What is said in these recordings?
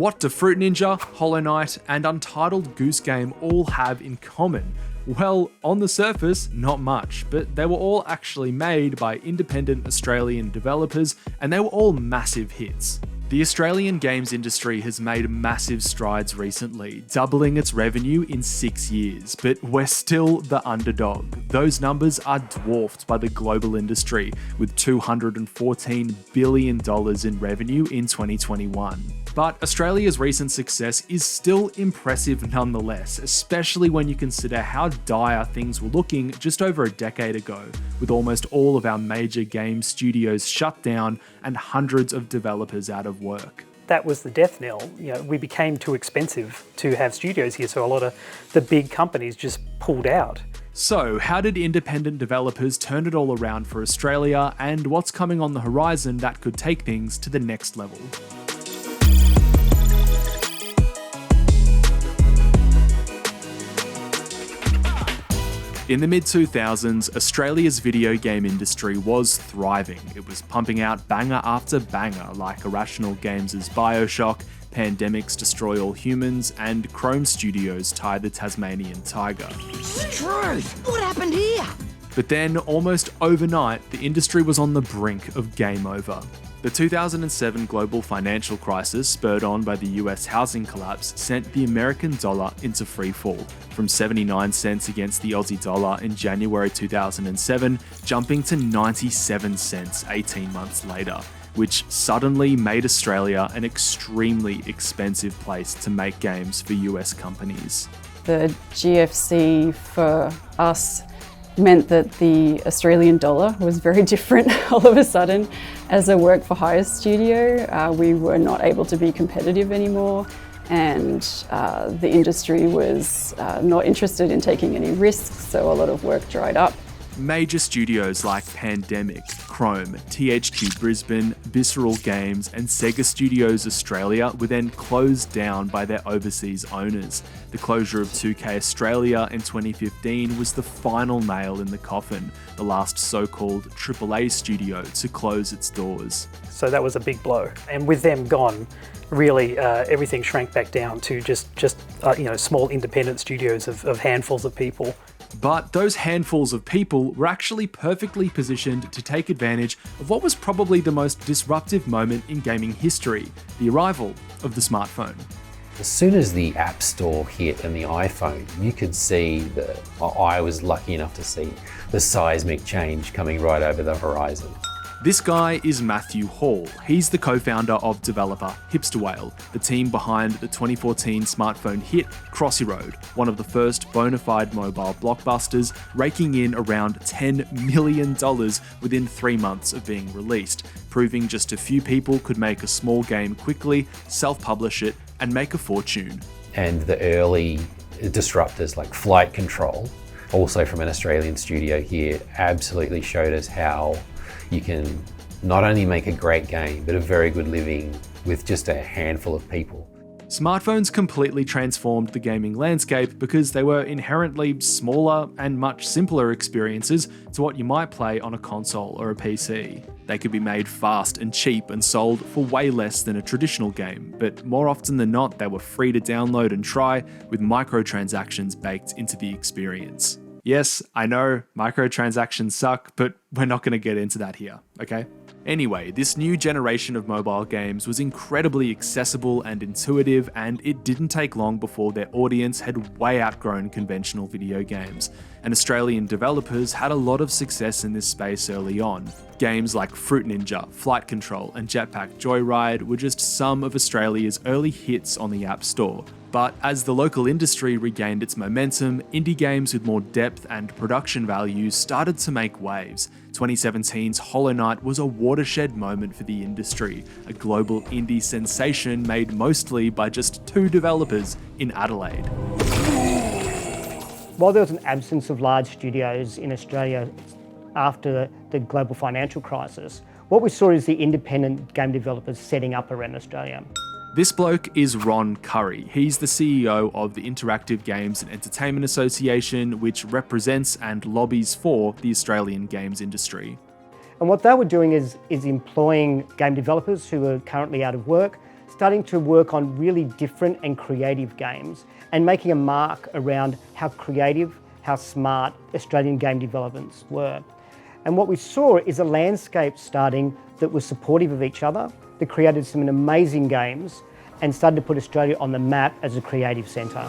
What do Fruit Ninja, Hollow Knight, and Untitled Goose Game all have in common? Well, on the surface, not much, but they were all actually made by independent Australian developers, and they were all massive hits. The Australian games industry has made massive strides recently, doubling its revenue in 6 years, but we're still the underdog. Those numbers are dwarfed by the global industry, with $214 billion in revenue in 2021. But Australia's recent success is still impressive nonetheless, especially when you consider how dire things were looking just over a decade ago, with almost all of our major game studios shut down and hundreds of developers out of work. That was the death knell. We became too expensive to have studios here, so a lot of the big companies just pulled out. So, how did independent developers turn it all around for Australia, and what's coming on the horizon that could take things to the next level? In the mid-2000s, Australia's video game industry was thriving. It was pumping out banger after banger like Irrational Games' BIOSHOCK, Pandemic's Destroy All Humans, and Chrome Studios' Tie the Tasmanian Tiger. Struth! What happened here? But then, almost overnight, the industry was on the brink of game over. The 2007 global financial crisis, spurred on by the US housing collapse, sent the American dollar into freefall, from 79 cents against the Aussie dollar in January 2007, jumping to 97 cents 18 months later, which suddenly made Australia an extremely expensive place to make games for US companies. The GFC for us meant that the Australian dollar was very different all of a sudden. As a work-for-hire studio, we were not able to be competitive anymore, and the industry was not interested in taking any risks, so a lot of work dried up. Major studios like Pandemic, Chrome, THQ Brisbane, Visceral Games, and Sega Studios Australia were then closed down by their overseas owners. The closure of 2K Australia in 2015 was the final nail in the coffin, the last so-called AAA studio to close its doors. So that was a big blow. And with them gone, really everything shrank back down to just small independent studios of handfuls of people. But those handfuls of people were actually perfectly positioned to take advantage of what was probably the most disruptive moment in gaming history, the arrival of the smartphone. As soon as the App Store hit and the iPhone, you could see I was lucky enough to see the seismic change coming right over the horizon. This guy is Matthew Hall. He's the co-founder of developer Hipster Whale, the team behind the 2014 smartphone hit Crossy, one of the first bona fide mobile blockbusters, raking in around $10 million within 3 months of being released, proving just a few people could make a small game quickly, self-publish it, and make a fortune. And the early disruptors like Flight Control, also from an Australian studio here, absolutely showed us how you can not only make a great game, but a very good living with just a handful of people. Smartphones completely transformed the gaming landscape because they were inherently smaller and much simpler experiences to what you might play on a console or a PC. They could be made fast and cheap and sold for way less than a traditional game, but more often than not, they were free to download and try, with microtransactions baked into the experience. Yes, I know, microtransactions suck, but we're not going to get into that here, okay? Anyway, this new generation of mobile games was incredibly accessible and intuitive, and it didn't take long before their audience had way outgrown conventional video games. And Australian developers had a lot of success in this space early on. Games like Fruit Ninja, Flight Control, and JETPACK JOYRIDE were just some of Australia's early hits on the App Store. But as the local industry regained its momentum, indie games with more depth and production values started to make waves. 2017's Hollow Knight was a watershed moment for the industry, a global indie sensation made mostly by just 2 developers in Adelaide. While there was an absence of large studios in Australia after the global financial crisis, what we saw is the independent game developers setting up around Australia. This bloke is Ron Curry. He's the CEO of the Interactive Games and Entertainment Association, which represents and lobbies for the Australian games industry. And what they were doing is employing game developers who are currently out of work, starting to work on really different and creative games and making a mark around how creative, how smart Australian game developments were. And what we saw is a landscape starting that was supportive of each other, that created some amazing games and started to put Australia on the map as a creative centre.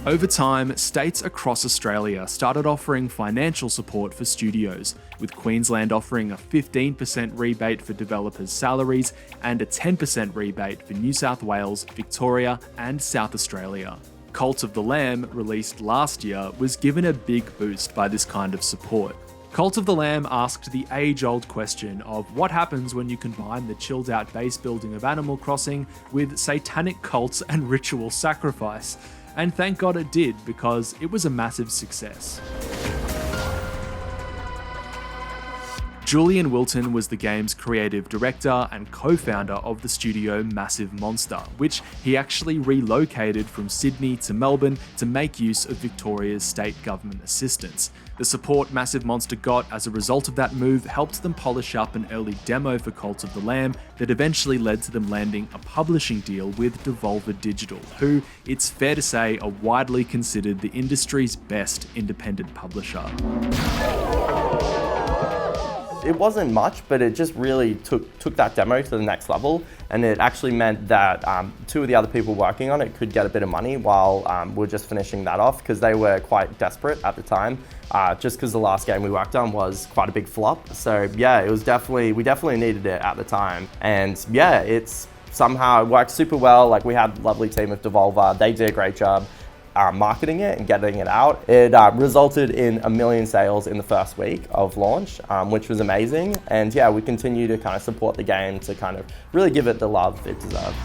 Over time, states across Australia started offering financial support for studios, with Queensland offering a 15% rebate for developers' salaries and a 10% rebate for New South Wales, Victoria, and South Australia. Cult of the Lamb, released last year, was given a big boost by this kind of support. Cult of the Lamb asked the age-old question of what happens when you combine the chilled-out base building of Animal Crossing with satanic cults and ritual sacrifice. And thank God it did, because it was a massive success. Julian Wilton was the game's creative director and co-founder of the studio Massive Monster, which he actually relocated from Sydney to Melbourne to make use of Victoria's state government assistance. The support Massive Monster got as a result of that move helped them polish up an early demo for Cult of the Lamb that eventually led to them landing a publishing deal with Devolver Digital, who, it's fair to say, are widely considered the industry's best independent publisher. It wasn't much, but it just really took that demo to the next level, and it actually meant that two of the other people working on it could get a bit of money while we were just finishing that off, because they were quite desperate at the time, just because the last game we worked on was quite a big flop. So yeah, it was we definitely needed it at the time, and yeah, it worked super well. Like, we had a lovely team of Devolver, they did a great job marketing it and getting it out. It resulted in 1 million sales in the first week of launch, which was amazing. And yeah, we continue to kind of support the game to kind of really give it the love it deserves.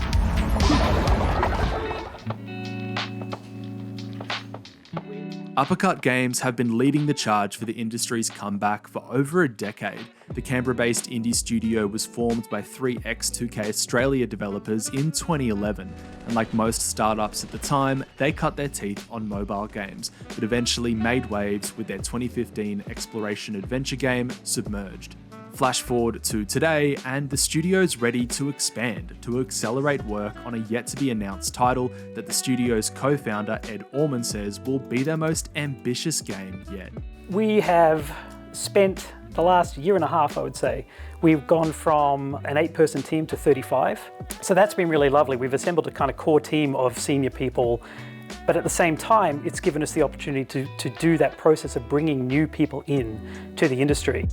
Uppercut Games have been leading the charge for the industry's comeback for over a decade. The Canberra-based indie studio was formed by 3 ex-2K Australia developers in 2011, and like most startups at the time, they cut their teeth on mobile games, but eventually made waves with their 2015 exploration adventure game, Submerged. Flash forward to today, and the studio's ready to expand, to accelerate work on a yet-to-be-announced title that the studio's co-founder Ed Orman says will be their most ambitious game yet. We have spent the last year and a half, I would say. We've gone from an 8-person team to 35. So that's been really lovely. We've assembled a kind of core team of senior people, but at the same time, it's given us the opportunity to do that process of bringing new people in to the industry.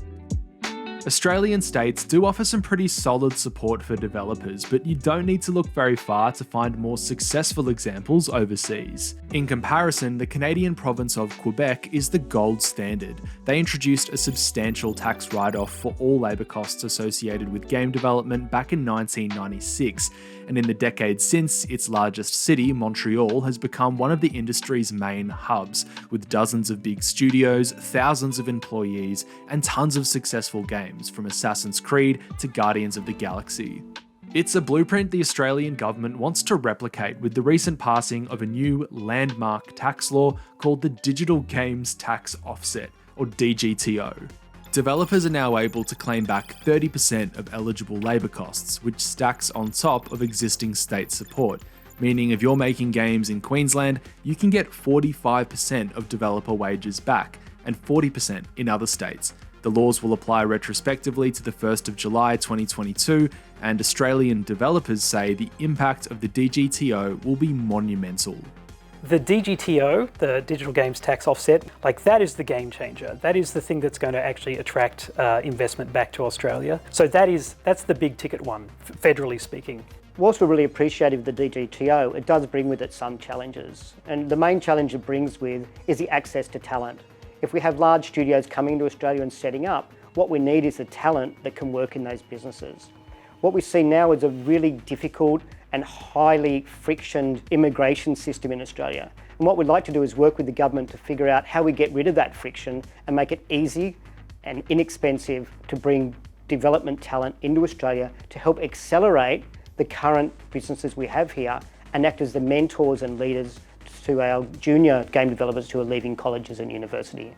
Australian states do offer some pretty solid support for developers, but you don't need to look very far to find more successful examples overseas. In comparison, the Canadian province of Quebec is the gold standard. They introduced a substantial tax write-off for all labour costs associated with game development back in 1996, and in the decade since, its largest city, Montreal, has become one of the industry's main hubs, with dozens of big studios, thousands of employees, and tons of successful games, from Assassin's Creed to Guardians of the Galaxy. It's a blueprint the Australian government wants to replicate with the recent passing of a new landmark tax law called the Digital Games Tax Offset, or DGTO. Developers are now able to claim back 30% of eligible labour costs, which stacks on top of existing state support, meaning if you're making games in Queensland, you can get 45% of developer wages back, and 40% in other states. The laws will apply retrospectively to the 1st of July 2022, and Australian developers say the impact of the DGTO will be monumental. The DGTO, the Digital Games Tax Offset, that is the game changer. That is the thing that's going to actually attract investment back to Australia. So that's the big ticket one, federally speaking. Whilst we're really appreciative of the DGTO, it does bring with it some challenges. And the main challenge it brings with is the access to talent. If we have large studios coming to Australia and setting up, what we need is the talent that can work in those businesses. What we see now is a really difficult and highly frictioned immigration system in Australia. And what we'd like to do is work with the government to figure out how we get rid of that friction and make it easy and inexpensive to bring development talent into Australia to help accelerate the current businesses we have here and act as the mentors and leaders to our junior game developers who are leaving colleges and university.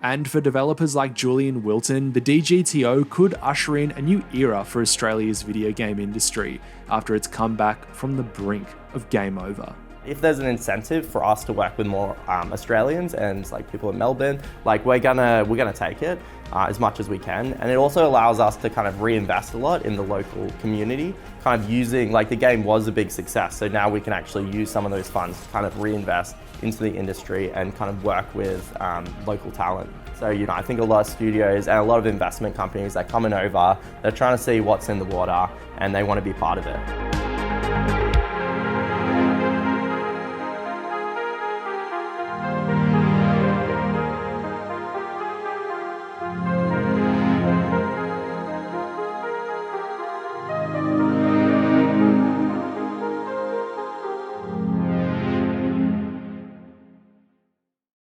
And for developers like Julian Wilton, the DGTO could usher in a new era for Australia's video game industry after its comeback from the brink of game over. If there's an incentive for us to work with more Australians and like people in Melbourne, like we're gonna take it as much as we can, and it also allows us to kind of reinvest a lot in the local community, kind of using, like, the game was a big success, so now we can actually use some of those funds to kind of reinvest into the industry and kind of work with local talent. So, you know, I think a lot of studios and a lot of investment companies, they're coming over, they're trying to see what's in the water and they want to be part of it.